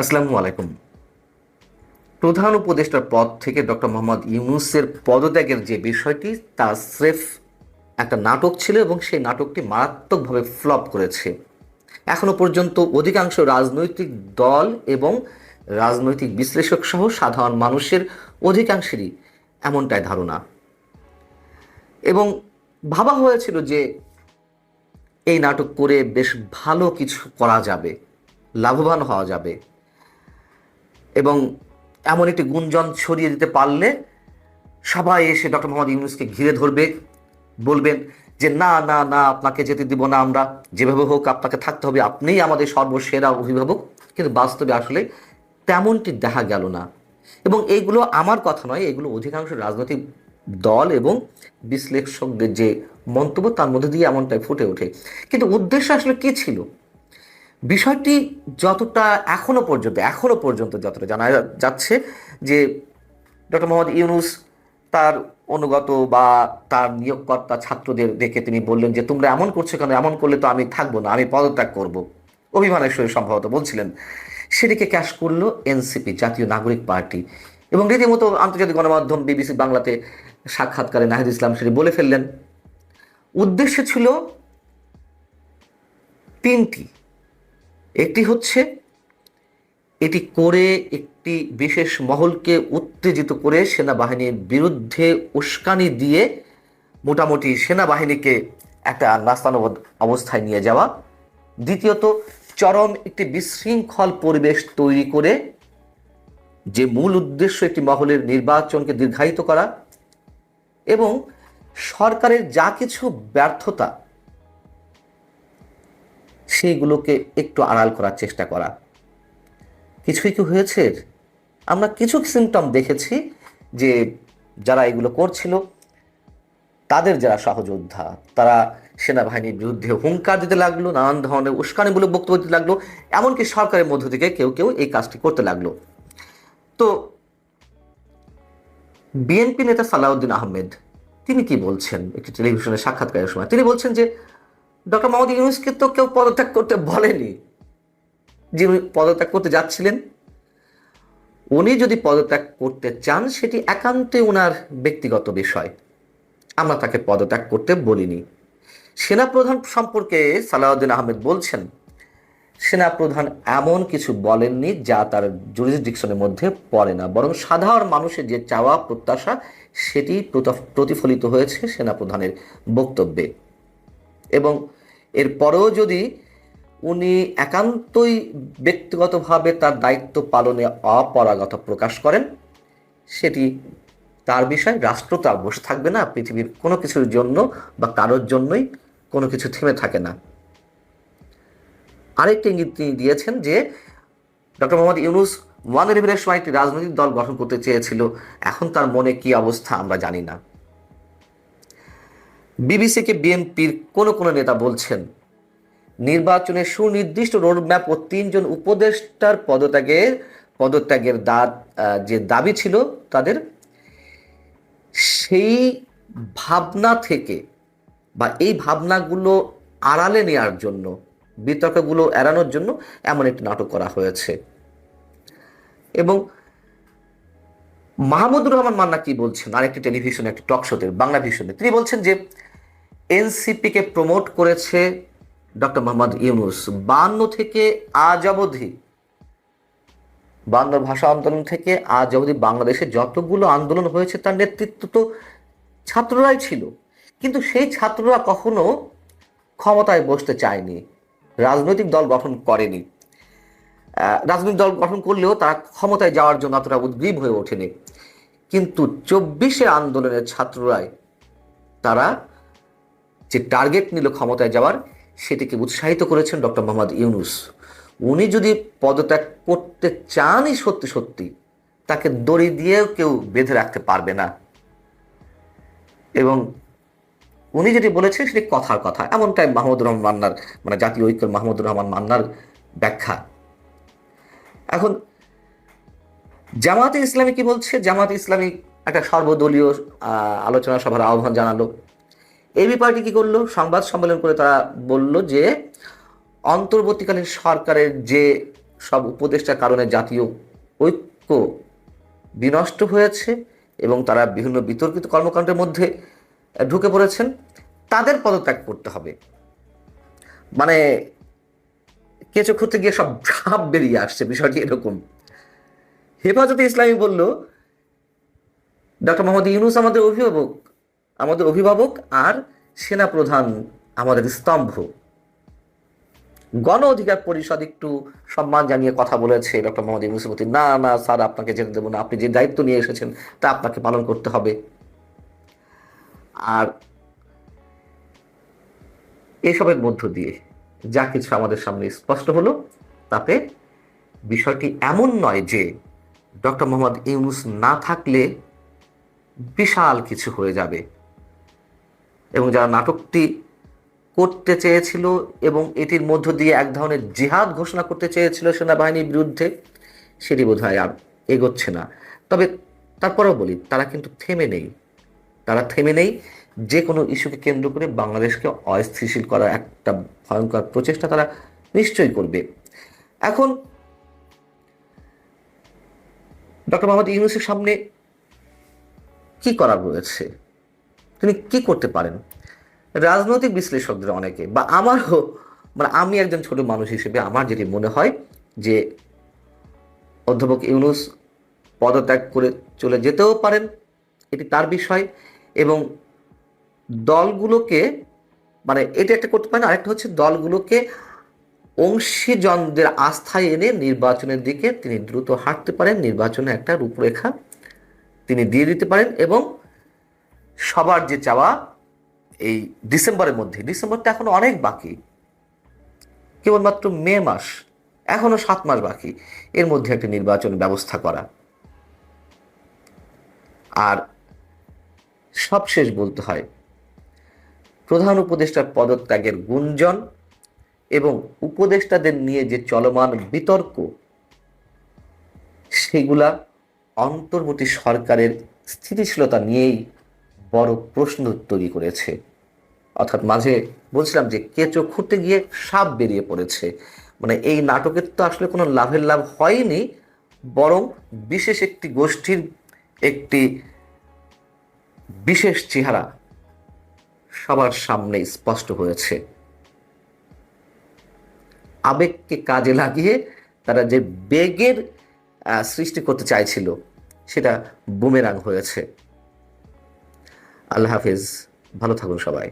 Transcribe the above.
আসসালামু আলাইকুম। প্রধান উপদেষ্টার পদ থেকে ডক্টর মোহাম্মদ ইউনূসের পদত্যাগের যে বিষয়টি তা স্রেফ একটা নাটক ছিল এবং সেই নাটকটি মারাত্মকভাবে ফ্লপ করেছে। এখনো পর্যন্ত অধিকাংশ রাজনৈতিক দল এবং রাজনৈতিক বিশ্লেষক সহ সাধারণ মানুষের অধিকাংশেরই এমনটাই ধারণা। এবং ভাবা হয়েছিল যে এই নাটক করে বেশ ভালো কিছু করা যাবে, লাভবান হওয়া যাবে এবং এমন একটি গুঞ্জন ছড়িয়ে দিতে পারলে সবাই এসে ডক্টর মোহাম্মদ ইউনূসকে ঘিরে ধরবে, বলবেন যে না না না, আপনাকে যেতে দিব না আমরা, যেভাবে হোক আপনাকে থাকতে হবে, আপনিই আমাদের সর্বসেরা অভিভাবক। কিন্তু বাস্তবে আসলে তেমনটি দেখা গেল না। এবং এইগুলো আমার কথা নয়, এগুলো অধিকাংশ রাজনৈতিক দল এবং বিশ্লেষকদের যে মন্তব্য তার মধ্যে দিয়ে এমনটাই ফুটে ওঠে। কিন্তু উদ্দেশ্য আসলে কী ছিল? বিষয়টি যতটা এখনো পর্যন্ত যতটা জানা যাচ্ছে যে ডক্টর মোহাম্মদ ইউনূস তার অনুগত বা তার নিয়োগকর্তা ছাত্রদের দেখে তিনি বললেন যে তোমরা এমন করছো কেন, এমন করলে তো আমি থাকবো না, আমি পদত্যাগ করব। অভিমানের সহিত সম্ভবত বলছিলেন। সেটিকে ক্যাশ করলো এনসিপি, জাতীয় নাগরিক পার্টি। এবং রীতিমতো আন্তর্জাতিক গণমাধ্যম বিবিসি বাংলাতে সাক্ষাৎকারে নাহিদ ইসলাম সেটি বলে ফেললেন। উদ্দেশ্য ছিল তিনটি। একটি হচ্ছে এটি করে একটি বিশেষ মহলকে উত্তেজিত করে সেনাবাহিনীর বিরুদ্ধে উস্কানি দিয়ে মোটামুটি সেনাবাহিনীকে একটা নাস্তানুবোধ অবস্থায় নিয়ে যাওয়া। দ্বিতীয়ত, চরম একটি বিশৃঙ্খল পরিবেশ তৈরি করে যে মূল উদ্দেশ্য একটি মহলের নির্বাচনকে দীর্ঘায়িত করা এবং সরকারের যা কিছু ব্যর্থতা সেইগুলোকে একটু আড়াল করার চেষ্টা করা। কিছুই কি হয়েছে? আমরা কিছু সিমটম দেখেছি যে যারা এগুলো করছিল তাদের যারা সহযোদ্ধা তারা সেনাবাহিনীর বিরুদ্ধে হুঙ্কার দিতে লাগলো, নানান ধরনের উস্কানিমূলক বক্তব্য দিতে লাগলো, এমনকি সরকারের মধ্য থেকে কেউ কেউ এই কাজটি করতে লাগলো। তো বিএনপি নেতা সালাউদ্দিন আহমেদ তিনি কি বলছেন একটি টেলিভিশনের সাক্ষাৎকারের সময়? তিনি বলছেন যে ডক্টর মোহাম্মদ ইউনূসকে তো কেউ পদত্যাগ করতে বলেনি, যিনি পদত্যাগ করতে যাচ্ছিলেন উনি যদি পদত্যাগ করতে চান সেটি একান্তই ওনার ব্যক্তিগত বিষয়, আমরা তাকে পদত্যাগ করতে বলিনি। সেনাপ্রধান সম্পর্কে সালাউদ্দিন আহমেদ বলছেন সেনাপ্রধান এমন কিছু বলেননি যা তার জুরিসডিকশনের মধ্যে পড়ে না, বরং সাধারণ মানুষের যে চাওয়া প্রত্যাশা সেটি প্রতিফলিত হয়েছে সেনাপ্রধানের বক্তব্যে। এবং এরপরেও যদি উনি একান্তই ব্যক্তিগতভাবে তার দায়িত্ব পালনে অপারগতা প্রকাশ করেন সেটি তার বিষয়, রাষ্ট্র তার বসে থাকবে না। পৃথিবীর কোনো কিছুর জন্য বা কারোর জন্যই কোনো কিছু থেমে থাকে না। আরেকটি ইঙ্গিত তিনি দিয়েছেন যে ডক্টর মোহাম্মদ ইউনূস 1/11-এর সময় একটি রাজনৈতিক দল গঠন করতে চেয়েছিল, এখন তার মনে কি অবস্থা আমরা জানি না। বিবিসিকে বিএনপির কোনো কোনো নেতা বলছেন নির্বাচনের সুনির্দিষ্ট রোডম্যাপ ও 3 জন উপদেষ্টার পদত্যাগের যে দাবি ছিল তাদের, সেই ভাবনা থেকে বা এই ভাবনাগুলো আড়ালে নেওয়ার জন্য, বিতর্কগুলো এড়ানোর জন্য এমন একটি নাটক করা হয়েছে। এবং মাহমুদুর রহমান মান্না কি বলছেন আরেকটি টেলিভিশনে, একটি টক শোতে, বাংলা ভিশনে, তিনি বলছেন যে এনসিপিকে প্রমোট করেছে ডক্টর মোহাম্মদ ইউনূস। 52 থেকে আজ অবধি, 52 ভাষা আন্দোলন থেকে আজ অবধি বাংলাদেশে যতগুলো আন্দোলন হয়েছে তার নেতৃত্ব তো ছাত্ররাই ছিল। কিন্তু সেই ছাত্ররা কখনো ক্ষমতায় বসতে চায়নি, রাজনৈতিক দল গঠন করেনি। রাজনৈতিক দল গঠন করলেও তারা ক্ষমতায় যাওয়ার জন্য এতটা উদ্গ্রীব হয়ে ওঠেনি। কিন্তু 24-এর আন্দোলনের ছাত্ররাই তারা যে টার্গেট নিল ক্ষমতায় যাওয়ার, সেটিকে উৎসাহিত করেছেন ডক্টর মোহাম্মদ ইউনূস। উনি যদি পদত্যাগ করতে চানই সত্যি সত্যি, তাকে দড়ি দিয়েও কেউ বেঁধে রাখতে পারবে না। এবং উনি যেটি বলেছেন সেটি কথার কথা, এমনটাই মাহমুদুর রহমান মান্নার, মানে জাতীয় ঐক্যের মাহমুদুর রহমান মান্নার ব্যাখ্যা। এখন জামায়াতে ইসলামী কি বলছে? জামায়াতে ইসলামী একটা সর্বদলীয় আলোচনা সভার আহ্বান জানালো। এবি পার্টি কি করলো? সংবাদ সম্মেলন করে তারা বলল যে অন্তর্বর্তীকালীন সরকারের যে সব উপদেষ্টার কারণে জাতীয় ঐক্য বিনষ্ট হয়েছে এবং তারা বিভিন্ন বিতর্কিত কর্মকাণ্ডের মধ্যে ঢুকে পড়েছেন, তাদের পদত্যাগ করতে হবে। মানে কেঁচো খুঁড়তে গিয়ে সব সাপ বেরিয়ে আসছে, বিষয়টি এরকম। হেফাজতে ইসলামী বলল, ডক্টর মোহাম্মদ ইউনূস আমাদের অভিভাবক আর সেনাপ্রধান আমাদের স্তম্ভ। গণ অধিকার পরিষদ একটু সম্মান জানিয়ে কথা বলেছে ডক্টর মোহাম্মদ ইউনূসের প্রতি, না না স্যার, আপনাকে যেতে দেবো না, আপনি যে দায়িত্ব নিয়ে এসেছেন তা আপনাকে পালন করতে হবে। আর এসবের মধ্য দিয়ে যা কিছু আমাদের সামনে স্পষ্ট হলো, তাতে বিষয়টি এমন নয় যে ডক্টর মোহাম্মদ ইউনূস না থাকলে বিশাল কিছু হয়ে যাবে, এবং যারা নাটকটি করতে চেয়েছিল এবং এটির মধ্য দিয়ে এক ধরনের জিহাদ ঘোষণা করতে চেয়েছিল সেনাবাহিনীর বিরুদ্ধে, সেটি বোধহয় আর এগোচ্ছে না। তবে তারপরেও বলি, তারা কিন্তু থেমে নেই। যে কোনো ইস্যুকে কেন্দ্র করে বাংলাদেশকে অস্থিতিশীল করার একটা ভয়ঙ্কর প্রচেষ্টা তারা নিশ্চয়ই করবে। এখন ডক্টর মোহাম্মদ ইউনূসের সামনে কি করার রয়েছে, তিনি কি করতে পারেন? রাজনৈতিক বিশ্লেষকদের অনেকে, বা আমারও, মানে আমি একজন ছোট মানুষ হিসেবে আমার যেটি মনে হয় যে অধ্যাপক ইউনূস পদত্যাগ করে চলে যেতেও পারেন, এটি তার বিষয়। এবং দলগুলোকে, মানে এটা একটা করতে পারেন, আরেকটা হচ্ছে দলগুলোকে অংশীজনদের আস্থায় এনে নির্বাচনের দিকে তিনি দ্রুত হাঁটতে পারেন, নির্বাচনে একটা রূপরেখা তিনি দিয়ে দিতে পারেন। এবং সবার যে চাওয়া, এই ডিসেম্বরের মধ্যে, ডিসেম্বরটা এখনো অনেক বাকি, কেবলমাত্র মে মাস, এখনো 7 মাস বাকি, এর মধ্যে একটা নির্বাচন ব্যবস্থা করা। আর সবশেষ বলতে হয়, প্রধান উপদেষ্টার পদত্যাগের গুঞ্জন এবং উপদেষ্টাদের নিয়ে যে চলমান বিতর্ক, সেগুলা অন্তর্বর্তী সরকারের স্থিতিশীলতা নিয়েই বড় প্রশ্ন তৈরি করেছে। অর্থাৎ মাঝে বলছিলাম যে কেঁচো খুঁড়তে গিয়ে সাপ বেরিয়ে পড়েছে। মানে এই নাটকের তো আসলে কোনো লাভের লাভ হয়নি, বরং বিশেষ একটি গোষ্ঠীর একটি বিশেষ চেহারা সবার সামনে স্পষ্ট হয়েছে। আবেগকে কাজে লাগিয়ে তারা যে বেগের সৃষ্টি করতে চাইছিল, সেটা বুমেরাং হয়েছে। আল্লাহ হাফেজ, ভালো থাকুন সবাই।